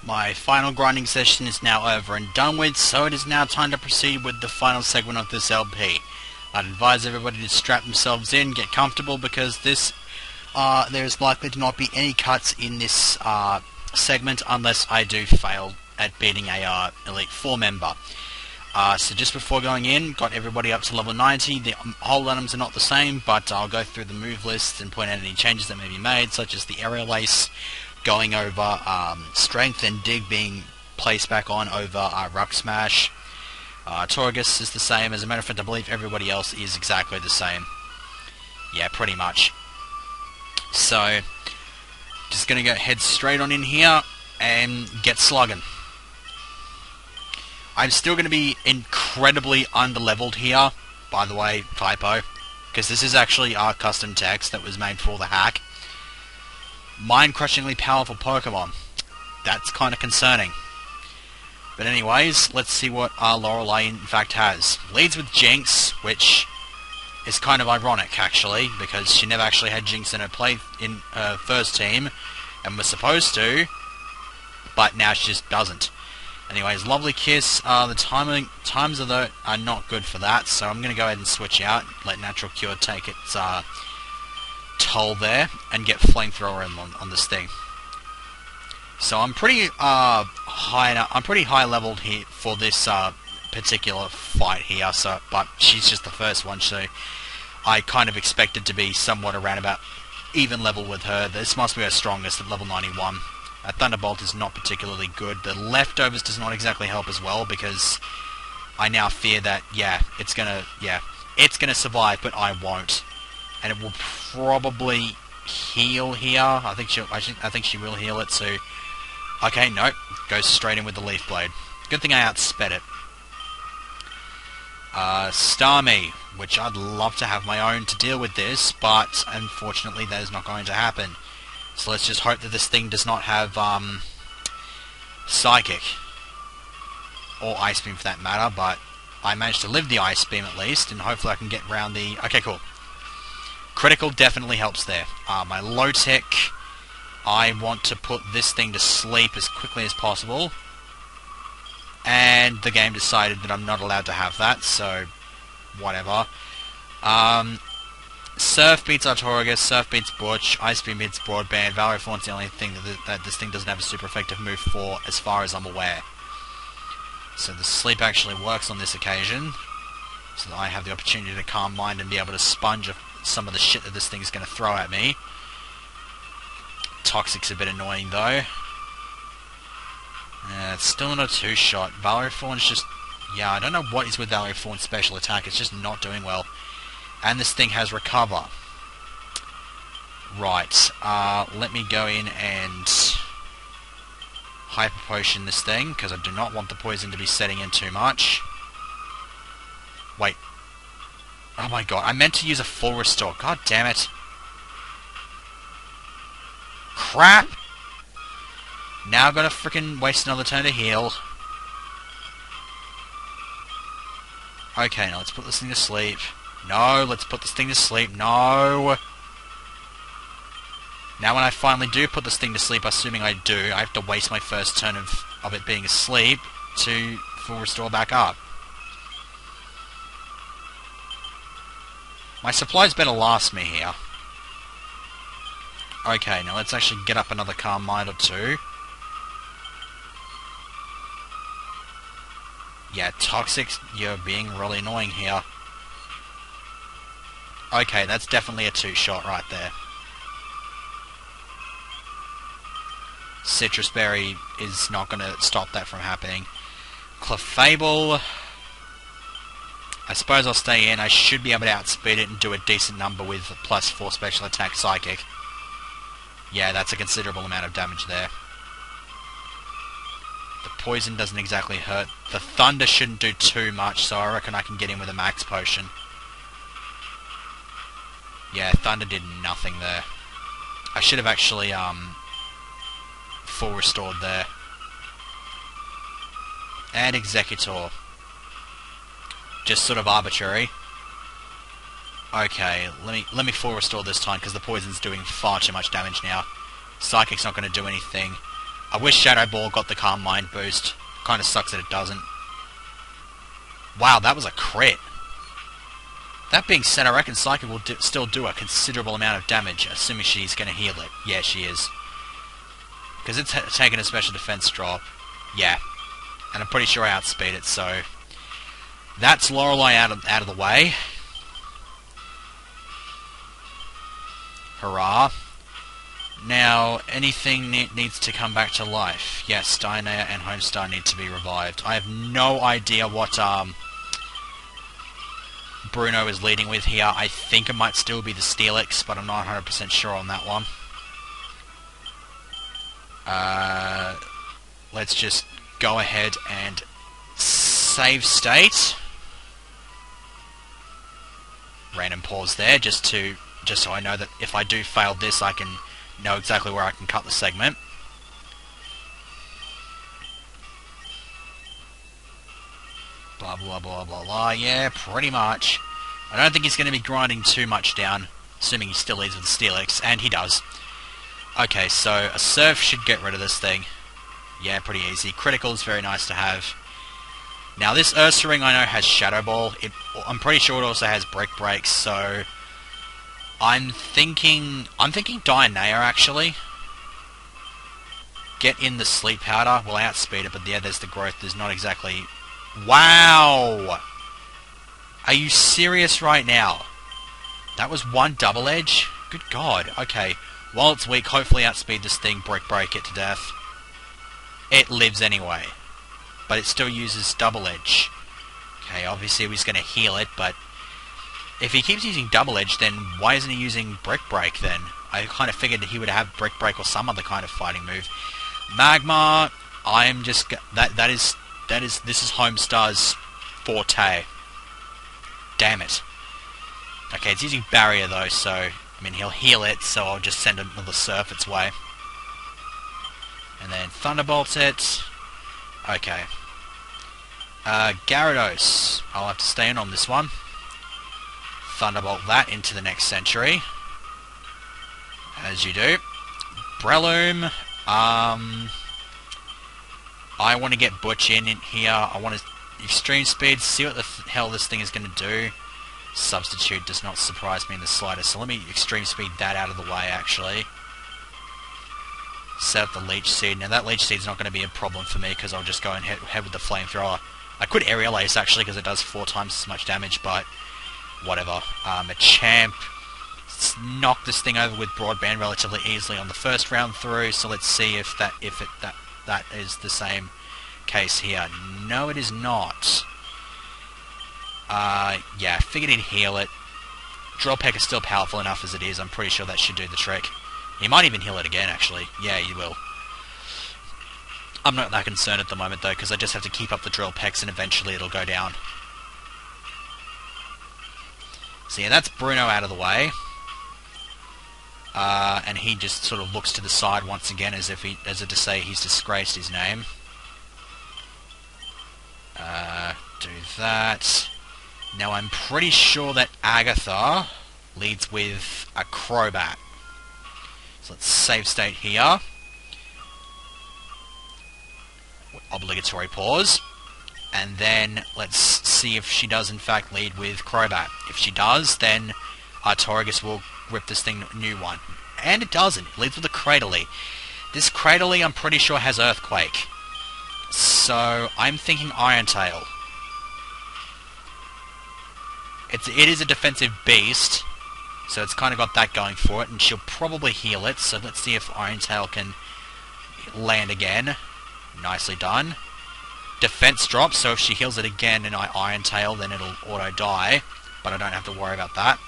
My final grinding session is now over and done with, so it is now time to proceed with the final segment of this LP. I'd advise everybody to strap themselves in, get comfortable, because there is likely to not be any cuts in this segment unless I do fail at beating a Elite 4 member. So just before going in, got everybody up to level 90. The whole items are not the same, but I'll go through the move list and point out any changes that may be made, such as the aerial ace going over strength and dig being placed back on over ruck smash. Torgus is the same. As a matter of fact, I believe everybody else is exactly the same. Yeah, pretty much. So, just going to go head straight on in here and get slugging. I'm still going to be incredibly underleveled here, by the way, typo, because this is actually our custom text that was made for the hack. Mind-crushingly powerful Pokemon. That's kind of concerning. But anyways, let's see what our Lorelei in fact has. Leads with Jinx, which is kind of ironic actually, because she never actually had Jinx in her first team, and was supposed to, but now she just doesn't. Anyways, Lovely Kiss, the times are not good for that, so I'm going to go ahead and switch out, let Natural Cure take its toll there, and get Flamethrower on this thing. So I'm pretty high leveled here for this particular fight here. But she's just the first one, so I kind of expected to be somewhat around about even level with her. This must be her strongest at level 91. Thunderbolt is not particularly good. The leftovers does not exactly help as well, because I now fear that it's gonna survive, but I won't. And it will probably heal here. I think she will heal it. So, okay, nope, goes straight in with the Leaf Blade. Good thing I outsped it. Starmie, which I'd love to have my own to deal with this, but unfortunately that is not going to happen. So let's just hope that this thing does not have Psychic or Ice Beam for that matter. But I managed to live the Ice Beam at least, and hopefully I can get around the. Okay, cool. Critical definitely helps there. My low tech, I want to put this thing to sleep as quickly as possible. And the game decided that I'm not allowed to have that, so whatever. Surf beats Artorigas, Surf beats Butch, Ice Beam beats Broadband. Valorform's the only thing that this thing doesn't have a super effective move for, as far as I'm aware. So the sleep actually works on this occasion, so that I have the opportunity to calm mind and be able to sponge some of the shit that this thing's going to throw at me. Toxic's a bit annoying though. It's still not a two-shot. Valorform's just... yeah, I don't know what is with Valorform's special attack. It's just not doing well. And this thing has Recover. Right. Let me go in and Hyper Potion this thing, because I do not want the poison to be setting in too much. Wait. Oh my god, I meant to use a full restore. God damn it. Crap! Now I've got to frickin' waste another turn to heal. Okay, now let's put this thing to sleep. No, let's put this thing to sleep. No! Now when I finally do put this thing to sleep, assuming I do, I have to waste my first turn of it being asleep to full restore back up. My supplies better last me here. Okay, now let's actually get up another Calm Mind or two. Yeah, Toxic, you're being really annoying here. Okay, that's definitely a two-shot right there. Citrus Berry is not going to stop that from happening. Clefable... I suppose I'll stay in. I should be able to outspeed it and do a decent number with +4 special attack Psychic. Yeah, that's a considerable amount of damage there. The poison doesn't exactly hurt. The thunder shouldn't do too much, so I reckon I can get in with a max potion. Yeah, thunder did nothing there. I should have actually full restored there. And Executor. Just sort of arbitrary. Okay, let me full restore this time, because the poison's doing far too much damage now. Psychic's not going to do anything. I wish Shadow Ball got the Calm Mind boost. Kinda sucks that it doesn't. Wow, that was a crit. That being said, I reckon Psychic will still do a considerable amount of damage, assuming she's going to heal it. Yeah, she is. Because it's taken a special defense drop. Yeah. And I'm pretty sure I outspeed it, so... That's Lorelei out of the way. Hurrah. Now, anything needs to come back to life. Yes, Dynea and Homestar need to be revived. I have no idea what, Bruno is leading with here. I think it might still be the Steelix, but I'm not 100% sure on that one. Let's just go ahead and save state. Random pause there, just so I know that if I do fail this, I can know exactly where I can cut the segment. Blah, blah, blah, blah, blah. Yeah, pretty much. I don't think he's going to be grinding too much down, assuming he still leads with the Steelix, and he does. Okay, so a Surf should get rid of this thing. Yeah, pretty easy. Critical is very nice to have. Now, this Ursaring I know has Shadow Ball. I'm pretty sure it also has Brick Breaks, so... I'm thinking Dynea, actually. Get in the Sleep Powder. We'll outspeed it, but yeah, there's the growth. There's not exactly... Wow! Are you serious right now? That was one double edge? Good God. Okay. While it's weak, hopefully outspeed this thing, Brick Break it to death. It lives anyway. But it still uses double edge. Okay, obviously he's going to heal it, but... If he keeps using double edge, then why isn't he using Brick Break then? I kind of figured he would have Brick Break or some other kind of fighting move. Magma, I'm just... This is Homestar's forte. Damn it. Okay, it's using Barrier though, so... I mean, he'll heal it, so I'll just send another Surf its way. And then Thunderbolt it. Okay. Gyarados. I'll have to stay in on this one. Thunderbolt that into the next century. As you do. Breloom. I want to get Butch in here. I want to Extreme Speed, see what the hell this thing is going to do. Substitute does not surprise me in the slightest, so let me Extreme Speed that out of the way, actually. Set up the Leech Seed. Now, that Leech Seed's not going to be a problem for me, because I'll just go and head with the Flamethrower. I could Aerial Ace, actually, because it does 4 times as much damage, but... whatever. Machamp knocked this thing over with Broadband relatively easily on the first round through, so let's see if that is the same case here. No, it is not. Yeah, figured he'd heal it. Drill Peck is still powerful enough as it is. I'm pretty sure that should do the trick. He might even heal it again, actually. Yeah, he will. I'm not that concerned at the moment, though, because I just have to keep up the Drill Pecks and eventually it'll go down. So yeah, that's Bruno out of the way. And he just sort of looks to the side once again as if to say he's disgraced his name. Do that. Now I'm pretty sure that Agatha leads with a Crobat. So let's save state here. Obligatory pause. And then let's see if she does in fact lead with Crobat. If she does, then Artorigus will rip this thing a new one. And it doesn't. It leads with a Cradily. This Cradily I'm pretty sure has Earthquake. So I'm thinking Iron Tail. It is a defensive beast, so it's kind of got that going for it, and she'll probably heal it, so let's see if Iron Tail can land again. Nicely done. Defense drops, so if she heals it again and I Iron Tail, then it'll auto-die, but I don't have to worry about that.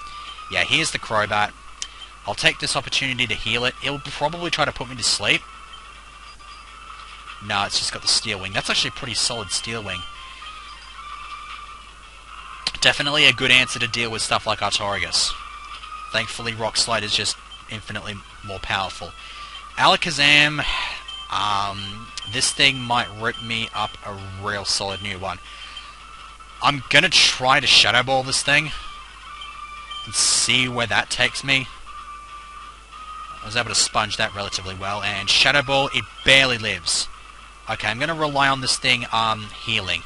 Yeah, here's the Crobat. I'll take this opportunity to heal it. It'll probably try to put me to sleep. No, it's just got the Steel Wing. That's actually a pretty solid Steel Wing. Definitely a good answer to deal with stuff like Artorigus. Thankfully, Rock Slide is just infinitely more powerful. Alakazam, this thing might rip me up a real solid new one. I'm gonna try to Shadow Ball this thing and see where that takes me. I was able to sponge that relatively well. And Shadow Ball, it barely lives. Okay, I'm going to rely on this thing healing.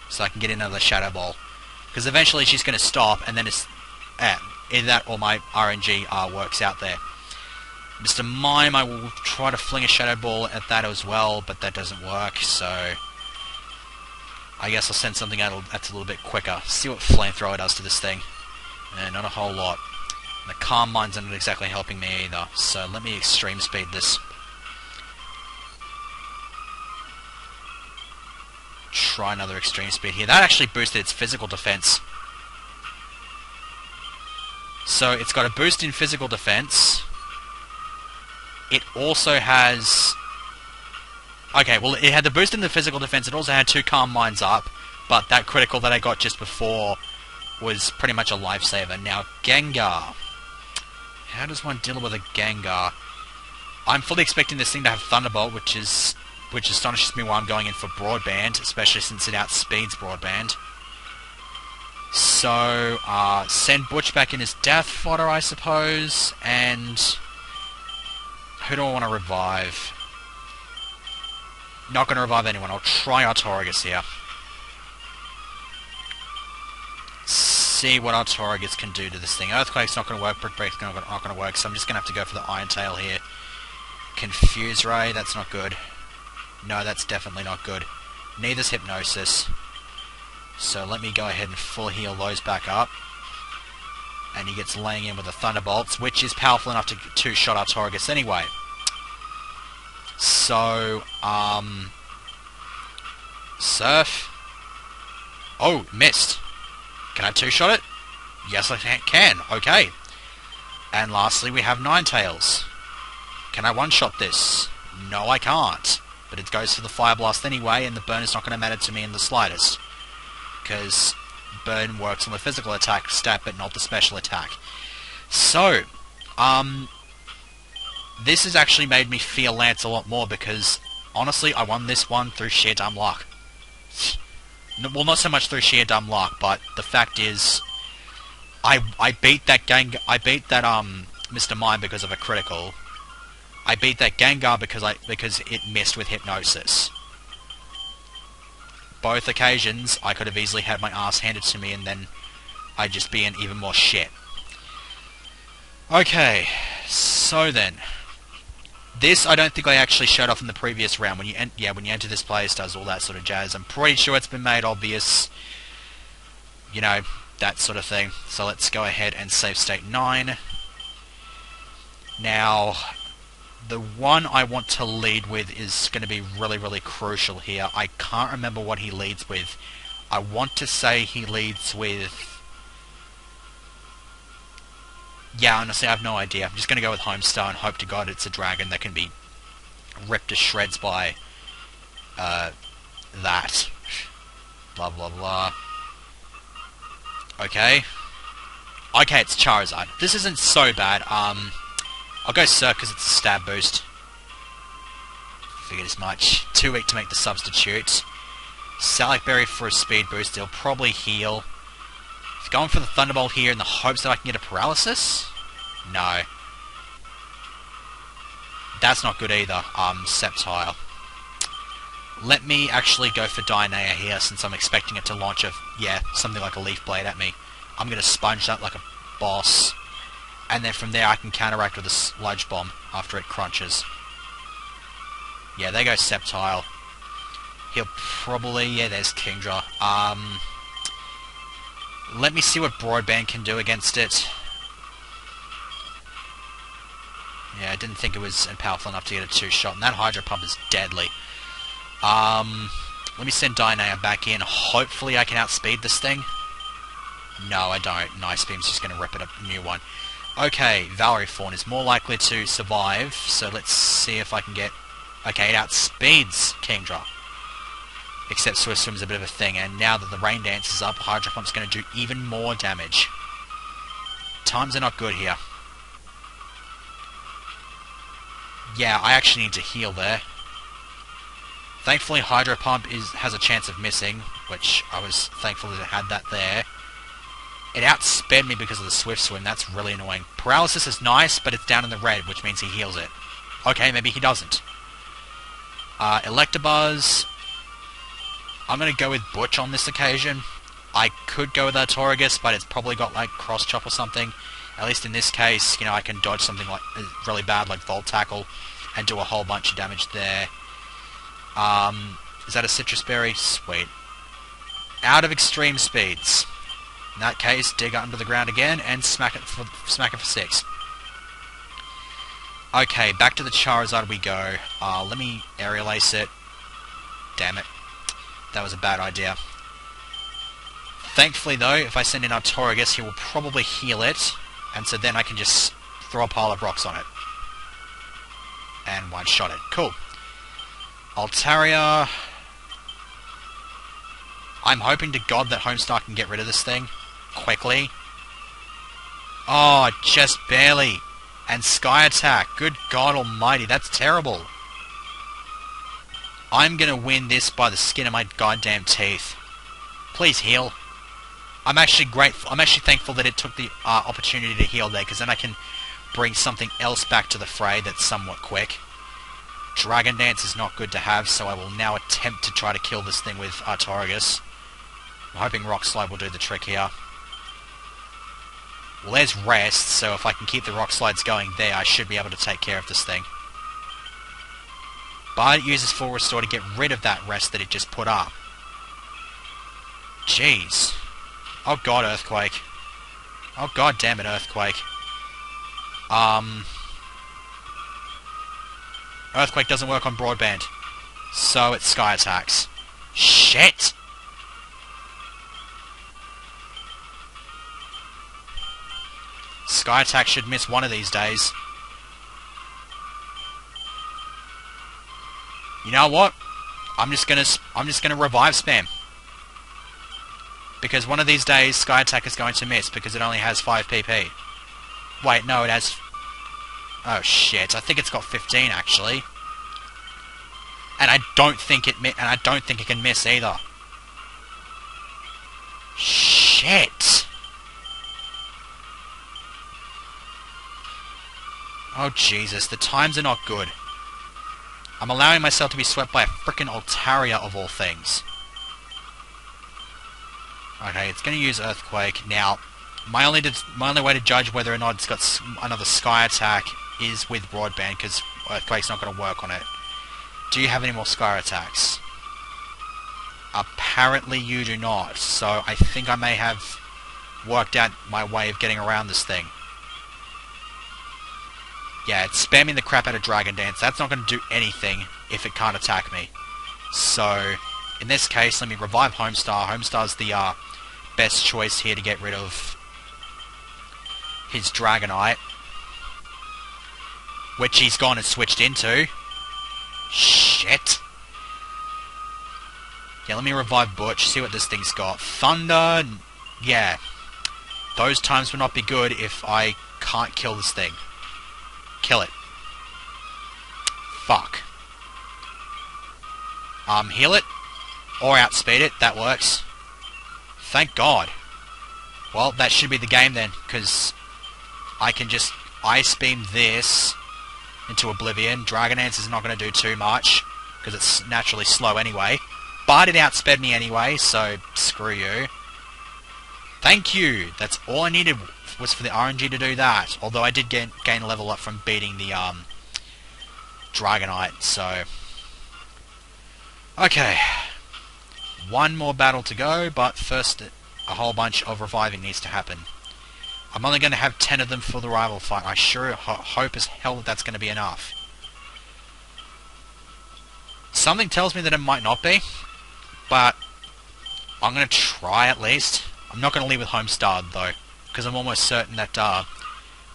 So I can get another Shadow Ball. Because eventually she's going to stop, and then it's... either that or my RNG works out there. Mr. Mime, I will try to fling a Shadow Ball at that as well, but that doesn't work, so... I guess I'll send something out that's a little bit quicker. See what Flamethrower does to this thing. Not a whole lot. The Calm Mind's not exactly helping me either, so let me extreme speed this. Try another extreme speed here. That actually boosted its physical defense. So it's got a boost in physical defense. It also has... Okay, well, it had the boost in the physical defense. It also had 2 Calm Minds up, but that critical that I got just before was pretty much a lifesaver. Now, Gengar. How does one deal with a Gengar? I'm fully expecting this thing to have Thunderbolt, which astonishes me why I'm going in for Broadband, especially since it outspeeds Broadband. So, send Butch back in as death fodder, I suppose, and... Who do I want to revive? Not going to revive anyone. I'll try Artorigus here. See what Artorigus can do to this thing. Earthquake's not going to work, Brick Break's not going to work, so I'm just going to have to go for the Iron Tail here. Confuse Ray, that's not good. No, that's definitely not good. Neither's Hypnosis. So let me go ahead and full heal those back up. And he gets laying in with the Thunderbolts, which is powerful enough to two-shot Artorigus anyway. So, Surf. Oh, missed. Can I two-shot it? Yes, I can. Okay. And lastly, we have Ninetales. Can I one-shot this? No, I can't. But it goes for the Fire Blast anyway, and the burn is not going to matter to me in the slightest. Because burn works on the physical attack stat, but not the special attack. So, this has actually made me fear Lance a lot more, because, honestly, I won this one through sheer dumb luck. Well, not so much through sheer dumb luck, but the fact is, I beat that Mr. Mime because of a critical. I beat that Gengar because it missed with Hypnosis. Both occasions, I could have easily had my ass handed to me, and then I'd just be in even more shit. Okay, so then, this I don't think I actually showed off in the previous round. When you enter this place, does all that sort of jazz. I'm pretty sure it's been made obvious. You know, that sort of thing. So let's go ahead and save state 9. Now, the one I want to lead with is going to be really, really crucial here. I can't remember what he leads with. I want to say he leads with... Yeah, honestly, I have no idea. I'm just going to go with Homestar and hope to God it's a dragon that can be ripped to shreds by that. Blah, blah, blah. Okay. Okay, it's Charizard. This isn't so bad. I'll go Surf because it's a stab boost. Figured as much. Too weak to make the substitute. Salac Berry for a speed boost. It'll probably heal. Going for the Thunderbolt here in the hopes that I can get a paralysis? No. That's not good either. Sceptile. Let me actually go for Dynea here, since I'm expecting it to launch something like a Leaf Blade at me. I'm going to sponge that like a boss. And then from there I can counteract with a Sludge Bomb after it crunches. Yeah, there goes Sceptile. He'll probably... Yeah, there's Kingdra. Let me see what Broadband can do against it. Yeah, I didn't think it was powerful enough to get a two-shot, and that Hydro Pump is deadly. Let me send Dynea back in. Hopefully I can outspeed this thing. No, I don't. Nice Beam's just going to rip it a new one. Okay, Valerie Fawn is more likely to survive, so let's see if I can get... Okay, it outspeeds Kingdra. Except Swift Swim's a bit of a thing, and now that the Rain Dance is up, Hydro Pump's going to do even more damage. Times are not good here. Yeah, I actually need to heal there. Thankfully, Hydro Pump has a chance of missing, which I was thankful that it had that there. It outsped me because of the swift swim. That's really annoying. Paralysis is nice, but it's down in the red, which means he heals it. Okay, maybe he doesn't. Electabuzz. I'm going to go with Butch on this occasion. I could go with Artorigus, but it's probably got, like, Cross Chop or something. At least in this case, you know, I can dodge something like really bad, like Volt Tackle, and do a whole bunch of damage there. Is that a Citrus Berry? Sweet. Out of extreme speeds. In that case, dig under the ground again and smack it for 6. Okay, back to the Charizard we go. Let me Aerial Ace it. Damn it. That was a bad idea. Thankfully though, if I send in Artorigus, he will probably heal it, and so then I can just throw a pile of rocks on it. And one-shot it. Cool. Altaria. I'm hoping to God that Homestar can get rid of this thing quickly. Oh, just barely. And Sky Attack. Good God almighty, that's terrible. I'm gonna win this by the skin of my goddamn teeth. Please heal. I'm actually grateful. I'm actually thankful that it took the opportunity to heal there, because then I can bring something else back to the fray that's somewhat quick. Dragon Dance is not good to have, so I will now attempt to try to kill this thing with Artorigus. I'm hoping Rock Slide will do the trick here. Well, there's Rest, so if I can keep the Rock Slides going there, I should be able to take care of this thing. But it uses Full Restore to get rid of that Rest that it just put up. Jeez. Oh god, Earthquake. Oh god damn it, Earthquake. Earthquake doesn't work on Broadband. So it's Sky Attacks. Shit! Sky Attack should miss one of these days. You know what? I'm just gonna revive spam. Because one of these days Sky Attack is going to miss because it only has 5 PP. Wait, no, it has... Oh shit, I think it's got 15 actually. And I don't think it can miss either. Shit. Oh Jesus, the times are not good. I'm allowing myself to be swept by a frickin' Altaria of all things. Okay, it's going to use Earthquake. Now, my only way to judge whether or not it's got another Sky Attack is with Broadband, because Earthquake's not going to work on it. Do you have any more Sky Attacks? Apparently you do not, so I think I may have worked out my way of getting around this thing. Yeah, it's spamming the crap out of Dragon Dance. That's not going to do anything if it can't attack me. So, in this case, let me revive Homestar. Homestar's the best choice here to get rid of his Dragonite, which he's gone and switched into. Shit. Yeah, let me revive Butch, see what this thing's got. Thunder, yeah. Those times will not be good if I can't kill this thing. Kill it. Fuck. Heal it. Or outspeed it, that works. Thank God. Well, that should be the game then, because I can just Ice Beam this into Oblivion. Dragon Dance is not going to do too much, because it's naturally slow anyway. But it outsped me anyway, so screw you. Thank you! That's all I needed was for the RNG to do that. Although I did gain a level up from beating the Dragonite, so... Okay. One more battle to go, but first a whole bunch of reviving needs to happen. I'm only going to have 10 of them for the rival fight. I sure hope as hell that that's going to be enough. Something tells me that it might not be, but I'm going to try at least. I'm not going to lead with Homestar though, because I'm almost certain that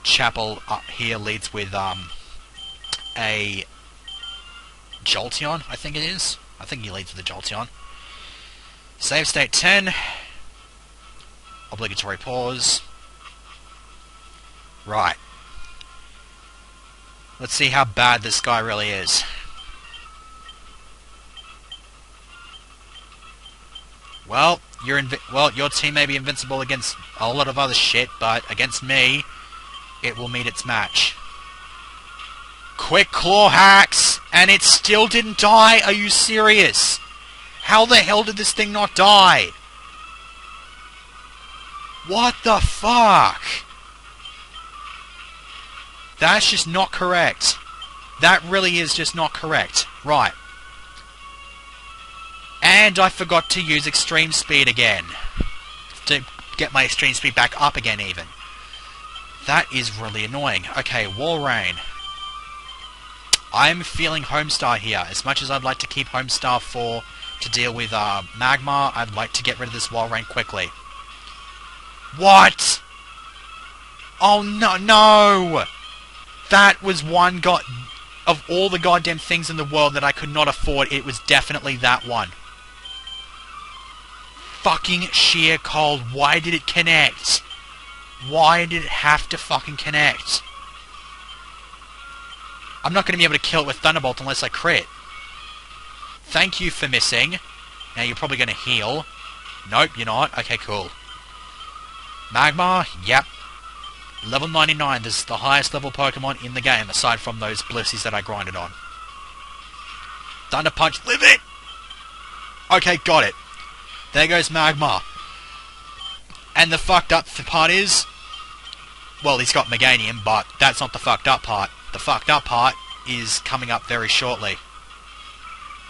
Chappell up here leads with a Jolteon, I think it is. I think he leads with a Jolteon. Save state 10. Obligatory pause. Right. Let's see how bad this guy really is. Well, well, your team may be invincible against a lot of other shit, but against me, it will meet its match. Quick claw hacks, and it still didn't die. Are you serious? How the hell did this thing not die? What the fuck? That's just not correct. That really is just not correct. Right. And I forgot to use extreme speed again. To get my extreme speed back up again even. That is really annoying. Okay, Wall Rain. I'm feeling Homestar here. As much as I'd like to keep Homestar for to deal with Magma, I'd like to get rid of this Wall Rain quickly. What? Oh no, no! That was one of all the goddamn things in the world that I could not afford, it was definitely that one. Fucking sheer cold. Why did it connect? Why did it have to fucking connect? I'm not going to be able to kill it with Thunderbolt unless I crit. Thank you for missing. Now you're probably going to heal. Nope, you're not. Okay, cool. Magma, yep. Level 99, this is the highest level Pokemon in the game, aside from those Blissies that I grinded on. Thunder Punch, live it! Okay, got it. There goes Magma. And the fucked up part is... Well, he's got Meganium, but that's not the fucked up part. The fucked up part is coming up very shortly.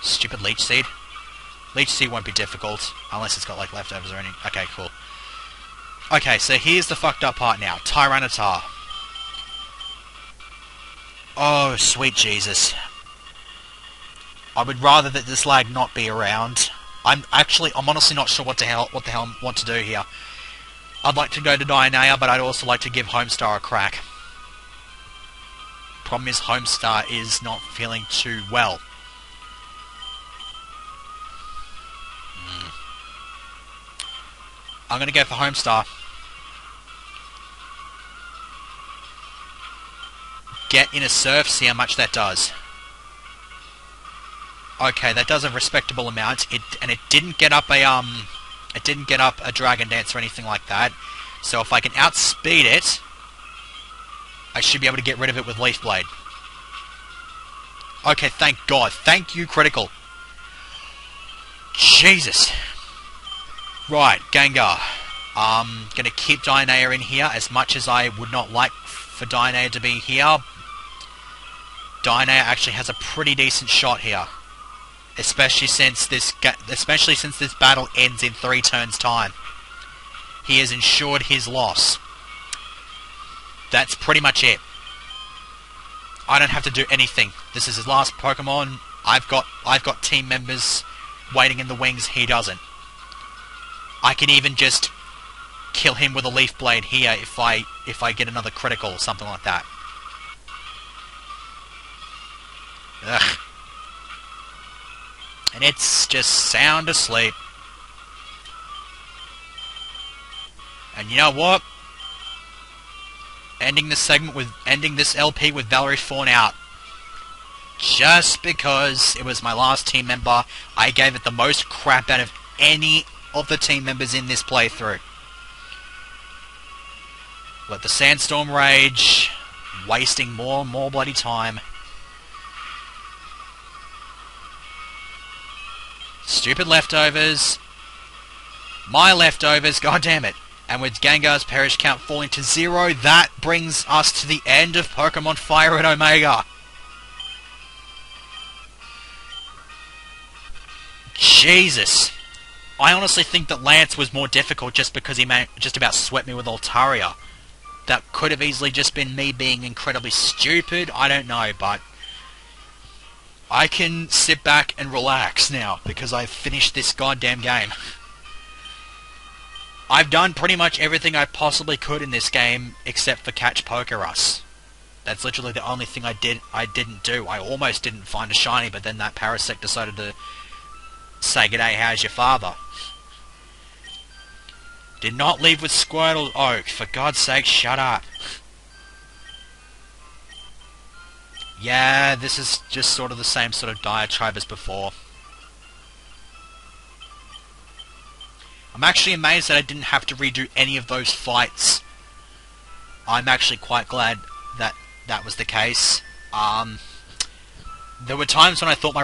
Stupid Leech Seed. Leech Seed won't be difficult, unless it's got like leftovers or anything. Okay, cool. Okay, so here's the fucked up part now. Tyranitar. Oh, sweet Jesus. I would rather that this lag not be around. I'm honestly not sure what the hell I want to do here. I'd like to go to Dianea, but I'd also like to give Homestar a crack. Problem is, Homestar is not feeling too well. I'm gonna go for Homestar. Get in a Surf, see how much that does. Okay, that does a respectable amount. It didn't get up a Dragon Dance or anything like that. So if I can outspeed it, I should be able to get rid of it with Leaf Blade. Okay, thank God. Thank you, Critical. Jesus. Right, Gengar. Gonna keep Dianea in here as much as I would not like for Dianea to be here. Dianea actually has a pretty decent shot here. Especially since this battle ends in 3 turns' time. He has ensured his loss. That's pretty much it. I don't have to do anything. This is his last Pokemon. I've got team members waiting in the wings. He doesn't. I can even just kill him with a Leaf Blade here if I get another critical or something like that. Ugh. And it's just sound asleep. And you know what? Ending this LP with Valerie Fawn out. Just because it was my last team member, I gave it the most crap out of any of the team members in this playthrough. Let the Sandstorm rage, wasting more and more bloody time. Stupid leftovers. My leftovers, god damn it. And with Gengar's perish count falling to 0, that brings us to the end of Pokemon FireRed Omega. Jesus. I honestly think that Lance was more difficult just because he just about swept me with Altaria. That could have easily just been me being incredibly stupid, I don't know, but I can sit back and relax now because I've finished this goddamn game. I've done pretty much everything I possibly could in this game except for catch Pokerus. That's literally the only thing I didn't do. I almost didn't find a shiny, but then that Parasect decided to say, "G'day, how's your father?" Did not leave with Squirtle. Oh, for God's sake, shut up. Yeah, this is just sort of the same sort of diatribe as before. I'm actually amazed that I didn't have to redo any of those fights. I'm actually quite glad that that was the case. There were times when I thought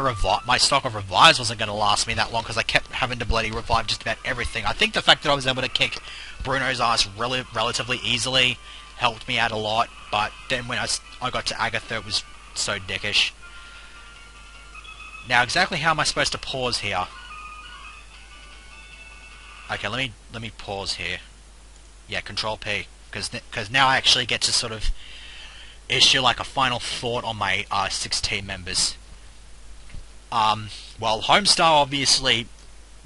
my stock of revives wasn't going to last me that long because I kept having to bloody revive just about everything. I think the fact that I was able to kick Bruno's ass relatively easily helped me out a lot, but then when I got to Agatha, it was so dickish. Now, exactly how am I supposed to pause here? Okay, let me pause here. Yeah, Control P, because now I actually get to sort of issue like a final thought on my 6 team members. Well, Homestar obviously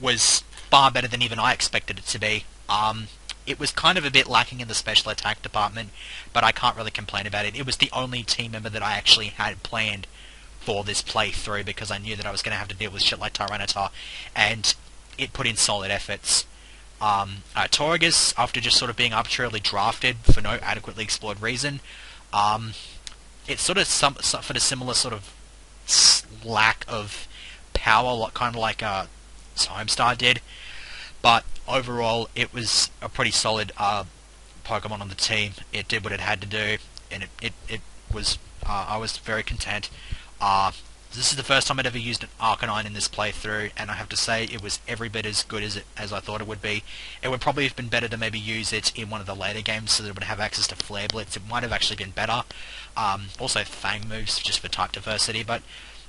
was far better than even I expected it to be. It was kind of a bit lacking in the special attack department, but I can't really complain about it. It was the only team member that I actually had planned for this playthrough because I knew that I was going to have to deal with shit like Tyranitar, and it put in solid efforts. Torgus, after just sort of being arbitrarily drafted for no adequately explored reason, it's sort of for the similar sort of lack of power, kind of like Homestar did. But overall, it was a pretty solid Pokemon on the team. It did what it had to do, and it was. I was very content. This is the first time I'd ever used an Arcanine in this playthrough, and I have to say it was every bit as good as I thought it would be. It would probably have been better to maybe use it in one of the later games so that it would have access to Flare Blitz. It might have actually been better. Also Fang moves just for type diversity, but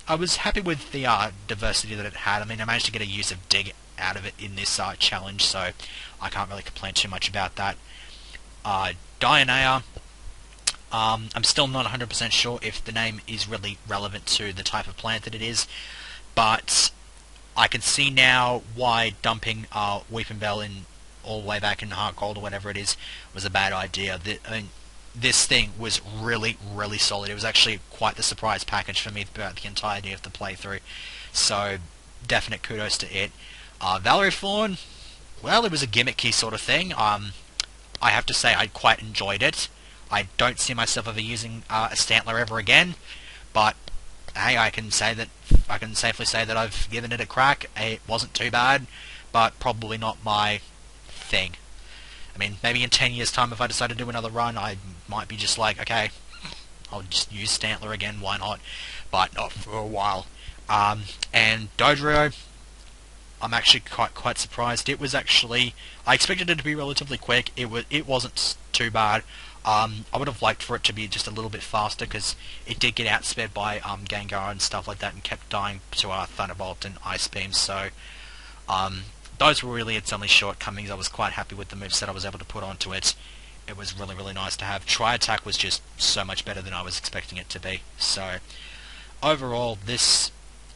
I was happy with the diversity that it had. I mean, I managed to get a use of Dig out of it in this challenge, so I can't really complain too much about that. Dianea, I'm still not 100% sure if the name is really relevant to the type of plant that it is, but I can see now why dumping Weepinbell in all the way back in Heart Gold or whatever it is was a bad idea. This thing was really, really solid. It was actually quite the surprise package for me throughout the entirety of the playthrough, so definite kudos to it. Valerie Fawn, well, it was a gimmicky sort of thing. I have to say I quite enjoyed it. I don't see myself ever using a Stantler ever again, but hey, I can safely say that I've given it a crack. It wasn't too bad, but probably not my thing. I mean, maybe in 10 years' time, if I decide to do another run, I might be just like, okay, I'll just use Stantler again, why not? But not for a while. And Dodrio, I'm actually quite surprised. It was actually, I expected it to be relatively quick. It wasn't too bad. I would have liked for it to be just a little bit faster because it did get outsped by Gengar and stuff like that and kept dying to Thunderbolt and Ice Beam. So those were really its only shortcomings. I was quite happy with the moveset I was able to put onto it. It was really, really nice to have. Tri-Attack was just so much better than I was expecting it to be. So overall, this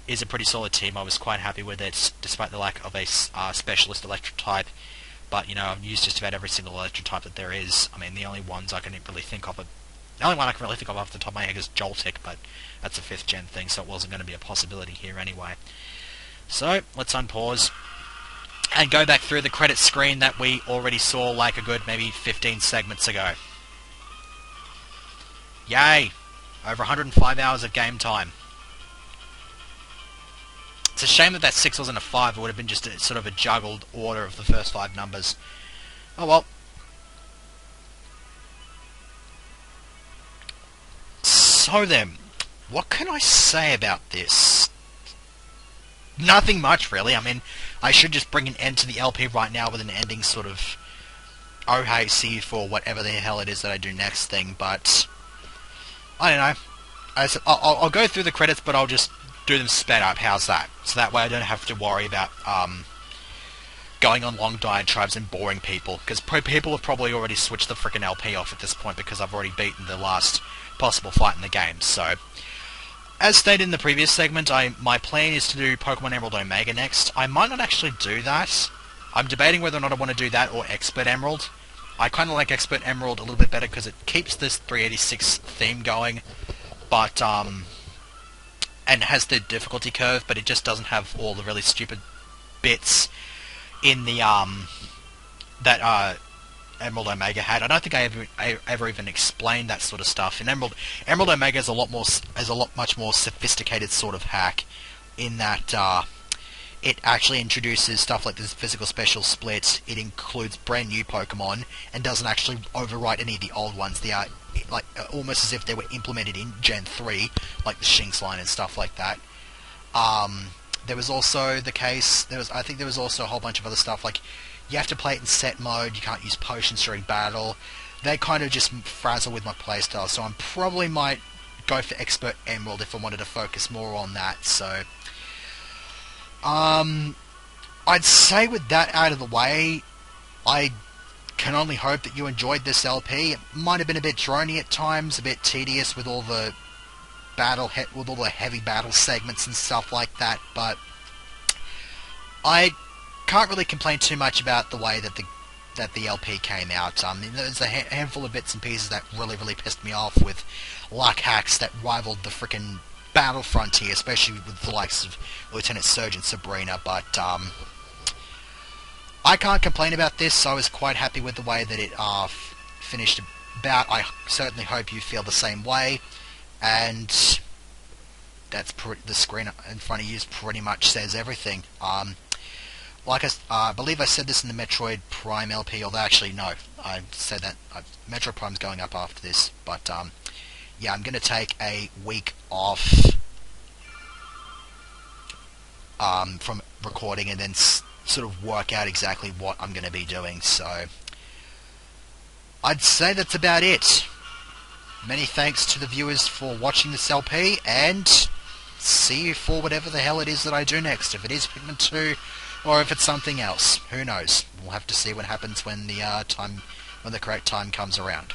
is a pretty solid team. I was quite happy with it, despite the lack of a specialist electric type. But, you know, I've used just about every single electric type that there is. I mean, the only ones I can really think of... The only one I can really think of off the top of my head is Joltik, but that's a 5th gen thing, so it wasn't going to be a possibility here anyway. So, let's unpause and go back through the credits screen that we already saw like a good maybe 15 segments ago. Yay! Over 105 hours of game time. It's a shame that that 6 wasn't a 5. It would have been just a sort of a juggled order of the first 5 numbers. Oh well. So then, what can I say about this? Nothing much, really. I mean, I should just bring an end to the LP right now with an ending sort of oh hey, see you for whatever the hell it is that I do next thing, but I don't know. I'll go through the credits, but I'll just do them sped up. How's that? So that way I don't have to worry about going on long diatribes and boring people, because people have probably already switched the frickin' LP off at this point because I've already beaten the last possible fight in the game. So, as stated in the previous segment, my plan is to do Pokemon Emerald Omega next. I might not actually do that. I'm debating whether or not I want to do that or Expert Emerald. I kind of like Expert Emerald a little bit better because it keeps this 386 theme going, but and has the difficulty curve, but it just doesn't have all the really stupid bits in the that Emerald Omega had. I don't think I ever even explained that sort of stuff. In Emerald Omega is a lot much more sophisticated sort of hack in that it actually introduces stuff like this physical special split. It includes brand new Pokemon and doesn't actually overwrite any of the old ones. They are like almost as if they were implemented in Gen 3, like the Shinx line and stuff like that. There was also the case. I think there was also a whole bunch of other stuff like you have to play it in set mode. You can't use potions during battle. They kind of just frazzle with my playstyle, so I probably might go for Expert Emerald if I wanted to focus more on that. So, I'd say with that out of the way, I can only hope that you enjoyed this LP. It might have been a bit drony at times, a bit tedious with all the heavy battle segments and stuff like that, but I can't really complain too much about the way that the LP came out. There's a handful of bits and pieces that really pissed me off with luck hacks that rivaled the frickin' battle frontier, especially with the likes of Lieutenant Surgeon Sabrina, but I can't complain about this. I was quite happy with the way that it finished about. I certainly hope you feel the same way, and the screen in front of you pretty much says everything. Like I believe I said this in the Metroid Prime LP, although actually no, I said that Metroid Prime's going up after this, but yeah, I'm going to take a week off from recording and then sort of work out exactly what I'm going to be doing, so I'd say that's about it. Many thanks to the viewers for watching this LP, and see you for whatever the hell it is that I do next. If it is Pikmin 2, or if it's something else, who knows? We'll have to see what happens when the correct time comes around.